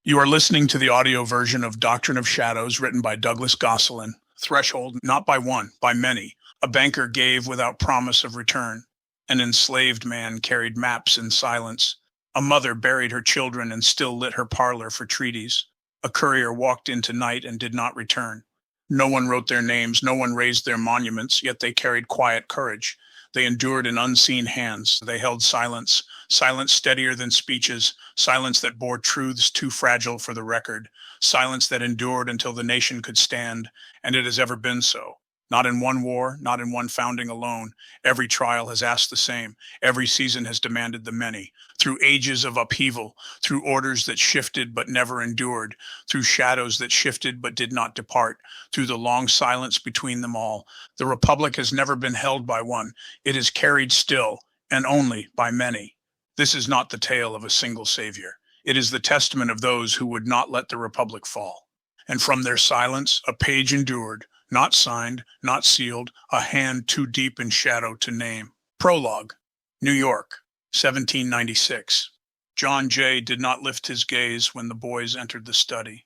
You are listening to the audio version of Doctrine of Shadows written by Douglas Gosselin. Threshold, not by one, by many. A banker gave without promise of return. An enslaved man carried maps in silence. A mother buried her children and still lit her parlor for treaties. A courier walked into night and did not return. No one wrote their names, no one raised their monuments, yet they carried quiet courage. They endured in unseen hands. They held silence, silence steadier than speeches, silence that bore truths too fragile for the record, silence that endured until the nation could stand, and it has ever been so. Not in one war, not in one founding alone. Every trial has asked the same. Every season has demanded the many. Through ages of upheaval, through orders that shifted but never endured, through shadows that shifted but did not depart, through the long silence between them all, the Republic has never been held by one. It is carried still, and only by many. This is not the tale of a single savior. It is the testament of those who would not let the Republic fall. And from their silence, a page endured, not signed, not sealed, a hand too deep in shadow to name. Prologue, New York, 1796. John Jay did not lift his gaze when the boys entered the study.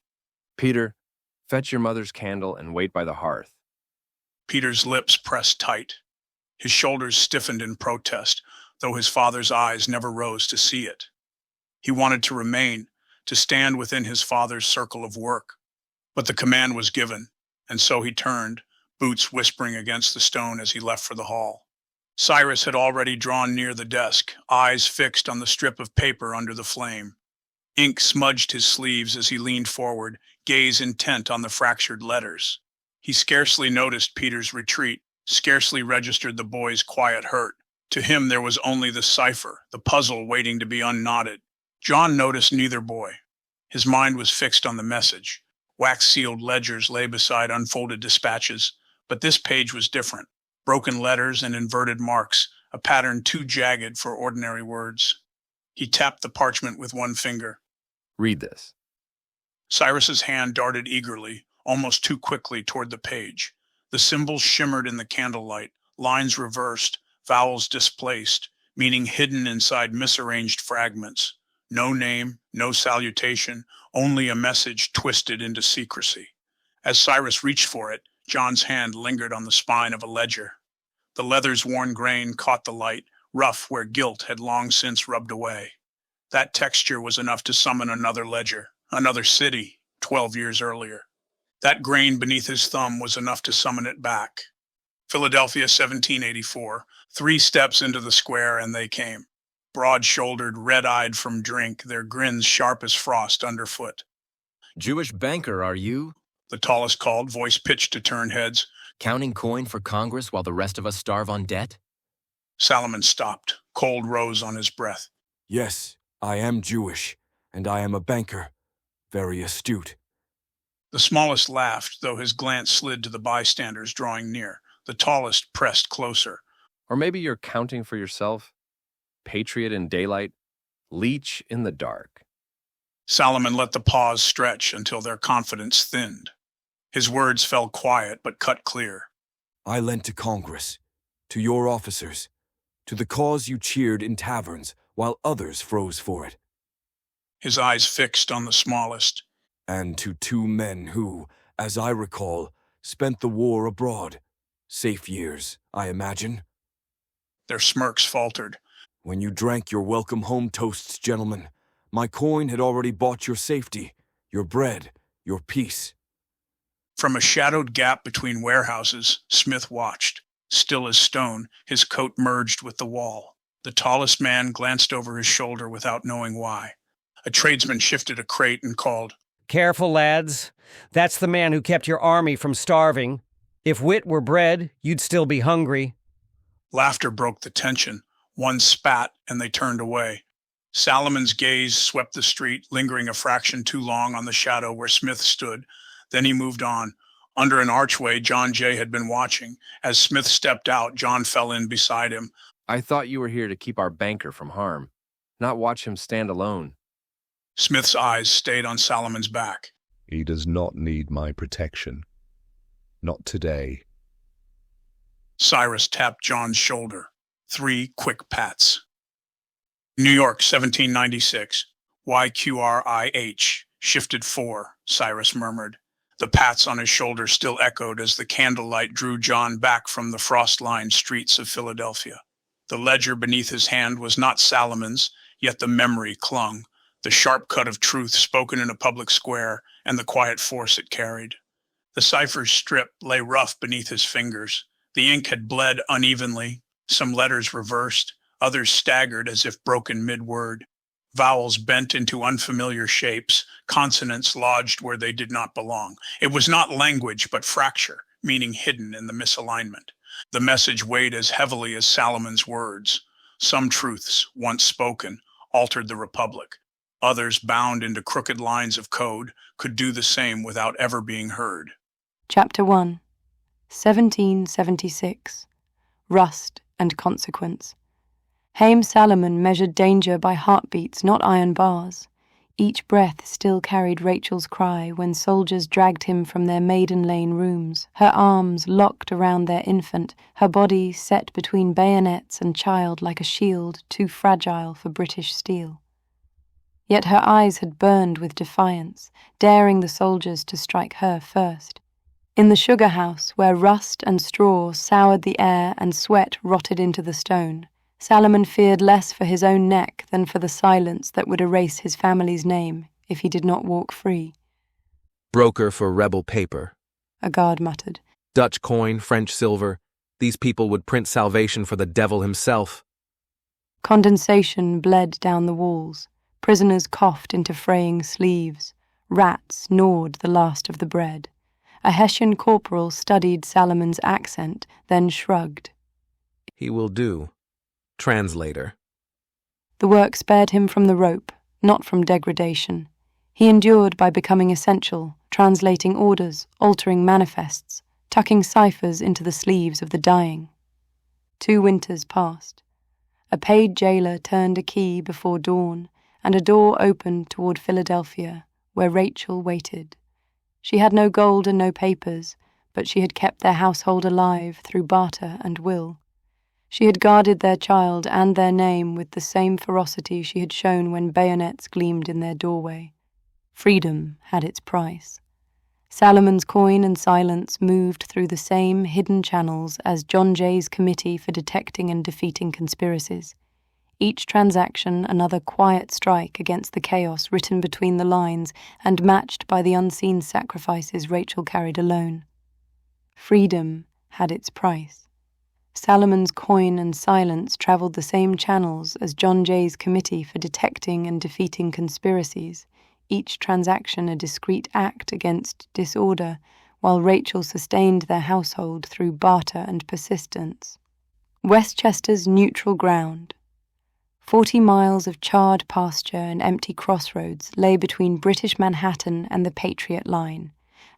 Peter, fetch your mother's candle and wait by the hearth. Peter's lips pressed tight. His shoulders stiffened in protest, though his father's eyes never rose to see it. He wanted to remain, to stand within his father's circle of work. But the command was given, and so he turned, boots whispering against the stone as he left for the hall. Cyrus had already drawn near the desk, eyes fixed on the strip of paper under the flame. Ink smudged his sleeves as he leaned forward, gaze intent on the fractured letters. He scarcely noticed Peter's retreat, scarcely registered the boy's quiet hurt. To him there was only the cipher, the puzzle waiting to be unknotted. John noticed neither boy. His mind was fixed on the message. Wax-sealed ledgers lay beside unfolded dispatches, but this page was different. Broken letters and inverted marks, a pattern too jagged for ordinary words. He tapped the parchment with one finger. Read this. Cyrus's hand darted eagerly, almost too quickly toward the page. The symbols shimmered in the candlelight, lines reversed, vowels displaced, meaning hidden inside misarranged fragments. No name, no salutation, only a message twisted into secrecy. As Cyrus reached for it, John's hand lingered on the spine of a ledger. The leather's worn grain caught the light, rough where gilt had long since rubbed away. That texture was enough to summon another ledger, another city, 12 years earlier. That grain beneath his thumb was enough to summon it back. Philadelphia, 1784. 3 steps into the square and they came. Broad-shouldered, red-eyed from drink, their grins sharp as frost underfoot. Jewish banker, are you? The tallest called, voice pitched to turn heads. Counting coin for Congress while the rest of us starve on debt? Salomon stopped. Cold rose on his breath. Yes, I am Jewish, and I am a banker. Very astute. The smallest laughed, though his glance slid to the bystanders drawing near. The tallest pressed closer. Or maybe you're counting for yourself? Patriot in daylight, leech in the dark. Salomon let the pause stretch until their confidence thinned. His words fell quiet but cut clear. I lent to Congress, to your officers, to the cause you cheered in taverns while others froze for it. His eyes fixed on the smallest. And to 2 men who, as I recall, spent the war abroad. Safe years, I imagine. Their smirks faltered. When you drank your welcome home toasts, gentlemen, my coin had already bought your safety, your bread, your peace. From a shadowed gap between warehouses, Smith watched. Still as stone, his coat merged with the wall. The tallest man glanced over his shoulder without knowing why. A tradesman shifted a crate and called, "Careful, lads. That's the man who kept your army from starving. If wit were bread, you'd still be hungry." Laughter broke the tension. One spat, and they turned away. Salomon's gaze swept the street, lingering a fraction too long on the shadow where Smith stood. Then he moved on. Under an archway, John Jay had been watching. As Smith stepped out, John fell in beside him. I thought you were here to keep our banker from harm, not watch him stand alone. Smith's eyes stayed on Salomon's back. He does not need my protection. Not today. Cyrus tapped John's shoulder. 3 quick pats. New York, 1796. YQRIH. Shifted 4, Cyrus murmured. The pats on his shoulder still echoed as the candlelight drew John back from the frost-lined streets of Philadelphia. The ledger beneath his hand was not Salomon's, yet the memory clung, the sharp cut of truth spoken in a public square, and the quiet force it carried. The Ciphers strip lay rough beneath his fingers. The ink had bled unevenly, some letters reversed, others staggered as if broken mid-word. Vowels bent into unfamiliar shapes, consonants lodged where they did not belong. It was not language, but fracture, meaning hidden in the misalignment. The message weighed as heavily as Salomon's words. Some truths, once spoken, altered the Republic. Others, bound into crooked lines of code, could do the same without ever being heard. Chapter 1, 1776. Rust and Consequence. Haim Salomon measured danger by heartbeats, not iron bars. Each breath still carried Rachel's cry when soldiers dragged him from their Maiden Lane rooms, her arms locked around their infant, her body set between bayonets and child like a shield too fragile for British steel. Yet her eyes had burned with defiance, daring the soldiers to strike her first. In the sugar house, where rust and straw soured the air and sweat rotted into the stone, Salomon feared less for his own neck than for the silence that would erase his family's name if he did not walk free. Broker for rebel paper. A guard muttered. Dutch coin, French silver. These people would print salvation for the devil himself. Condensation bled down the walls. Prisoners coughed into fraying sleeves. Rats gnawed the last of the bread. A Hessian corporal studied Salomon's accent, then shrugged. He will do. Translator. The work spared him from the rope, not from degradation. He endured by becoming essential, translating orders, altering manifests, tucking ciphers into the sleeves of the dying. 2 winters passed. A paid jailer turned a key before dawn, and a door opened toward Philadelphia, where Rachel waited. She had no gold and no papers, but she had kept their household alive through barter and will. She had guarded their child and their name with the same ferocity she had shown when bayonets gleamed in their doorway. Freedom had its price. Salomon's coin and silence moved through the same hidden channels as John Jay's Committee for Detecting and Defeating Conspiracies. Each transaction another quiet strike against the chaos written between the lines and matched by the unseen sacrifices Rachel carried alone. Freedom had its price. Salomon's coin and silence travelled the same channels as John Jay's Committee for Detecting and Defeating Conspiracies, each transaction a discreet act against disorder, while Rachel sustained their household through barter and persistence. Westchester's neutral ground. 40 miles of charred pasture and empty crossroads lay between British Manhattan and the Patriot line.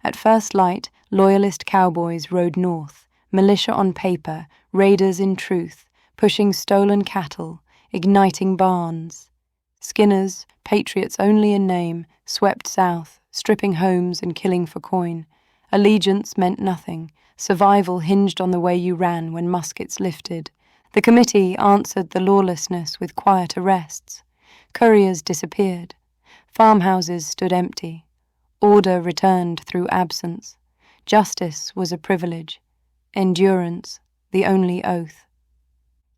At first light, loyalist cowboys rode north, militia on paper, raiders in truth, pushing stolen cattle, igniting barns. Skinners, patriots only in name, swept south, stripping homes and killing for coin. Allegiance meant nothing. Survival hinged on the way you ran when muskets lifted. The committee answered the lawlessness with quiet arrests. Couriers disappeared. Farmhouses stood empty. Order returned through absence. Justice was a privilege. Endurance, the only oath.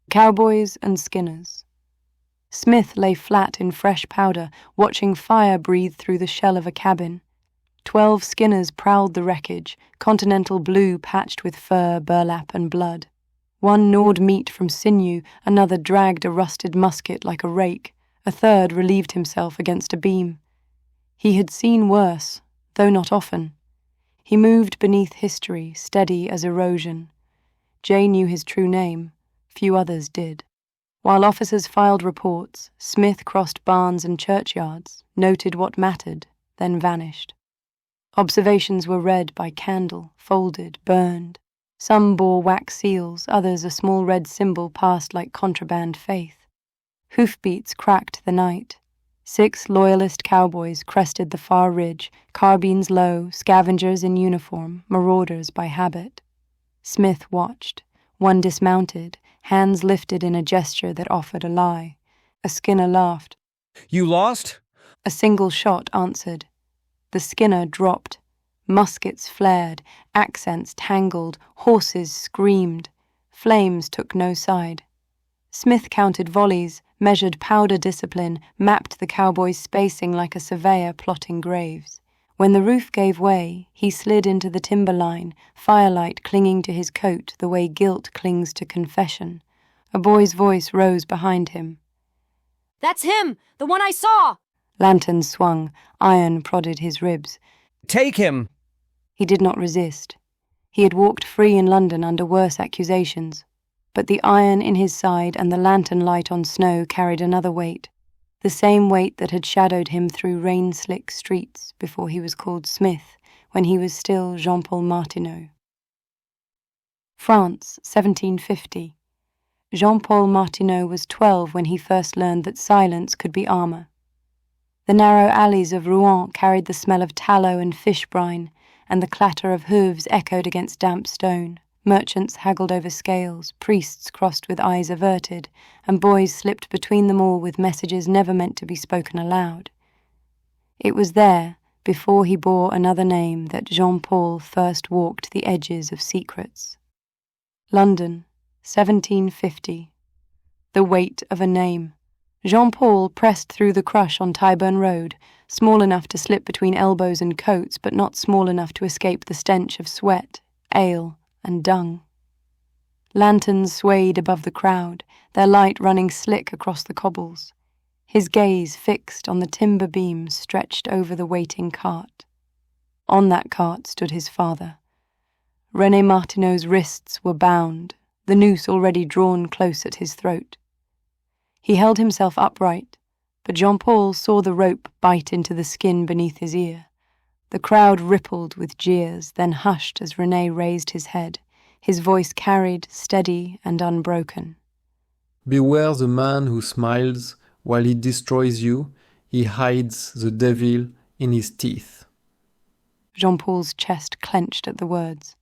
Cowboys and Skinners. Smith lay flat in fresh powder, watching fire breathe through the shell of a cabin. 12 Skinners prowled the wreckage, continental blue patched with fur, burlap, and blood. One gnawed meat from sinew, another dragged a rusted musket like a rake, a third relieved himself against a beam. He had seen worse, though not often. He moved beneath history, steady as erosion. Jay knew his true name. Few others did. While officers filed reports, Smith crossed barns and churchyards, noted what mattered, then vanished. Observations were read by candle, folded, burned. Some bore wax seals, others a small red symbol passed like contraband faith. Hoofbeats cracked the night. 6 loyalist cowboys crested the far ridge, carbines low, scavengers in uniform, marauders by habit. Smith watched. One dismounted, hands lifted in a gesture that offered a lie. A Skinner laughed. You lost? A single shot answered. The Skinner dropped. Muskets flared, accents tangled, horses screamed. Flames took no side. Smith counted volleys, measured powder discipline, mapped the cowboys' spacing like a surveyor plotting graves. When the roof gave way, he slid into the timber line, firelight clinging to his coat the way guilt clings to confession. A boy's voice rose behind him. "That's him! The one I saw!" Lanterns swung, iron prodded his ribs. Take him! He did not resist. He had walked free in London under worse accusations, but the iron in his side and the lantern light on snow carried another weight, the same weight that had shadowed him through rain-slick streets before he was called Smith, when he was still Jean-Paul Martineau. France, 1750. Jean-Paul Martineau was 12 when he first learned that silence could be armor. The narrow alleys of Rouen carried the smell of tallow and fish brine, and the clatter of hooves echoed against damp stone. Merchants haggled over scales, priests crossed with eyes averted, and boys slipped between them all with messages never meant to be spoken aloud. It was there, before he bore another name, that Jean-Paul first walked the edges of secrets. London, 1750. The weight of a name. Jean-Paul pressed through the crush on Tyburn Road, small enough to slip between elbows and coats, but not small enough to escape the stench of sweat, ale, and dung. Lanterns swayed above the crowd, their light running slick across the cobbles. His gaze fixed on the timber beams stretched over the waiting cart. On that cart stood his father. René Martineau's wrists were bound, the noose already drawn close at his throat. He held himself upright, but Jean-Paul saw the rope bite into the skin beneath his ear. The crowd rippled with jeers, then hushed as René raised his head, his voice carried, steady and unbroken. "Beware the man who smiles while he destroys you. He hides the devil in his teeth." Jean-Paul's chest clenched at the words.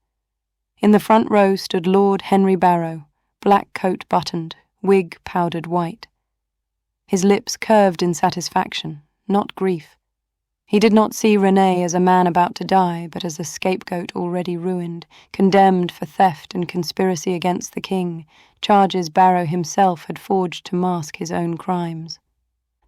In the front row stood Lord Henry Barrow, black coat buttoned, wig powdered white. His lips curved in satisfaction, not grief. He did not see René as a man about to die, but as a scapegoat already ruined, condemned for theft and conspiracy against the king, charges Barrow himself had forged to mask his own crimes.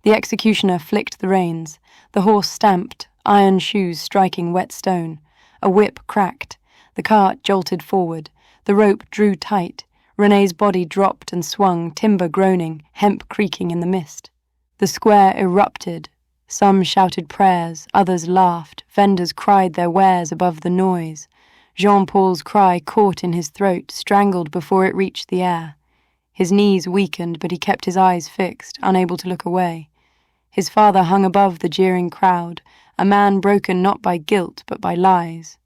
The executioner flicked the reins, the horse stamped, iron shoes striking wet stone, a whip cracked, the cart jolted forward, the rope drew tight, René's body dropped and swung, timber groaning, hemp creaking in the mist. The square erupted. Some shouted prayers, others laughed, vendors cried their wares above the noise. Jean-Paul's cry caught in his throat, strangled before it reached the air. His knees weakened, but he kept his eyes fixed, unable to look away. His father hung above the jeering crowd, a man broken not by guilt but by lies.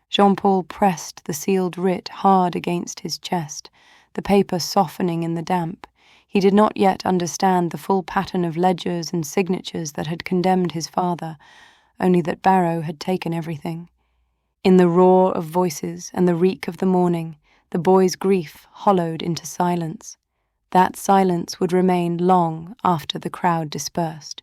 Jean-Paul pressed the sealed writ hard against his chest, the paper softening in the damp. He did not yet understand the full pattern of ledgers and signatures that had condemned his father, only that Barrow had taken everything. In the roar of voices and the reek of the morning, the boy's grief hollowed into silence. That silence would remain long after the crowd dispersed.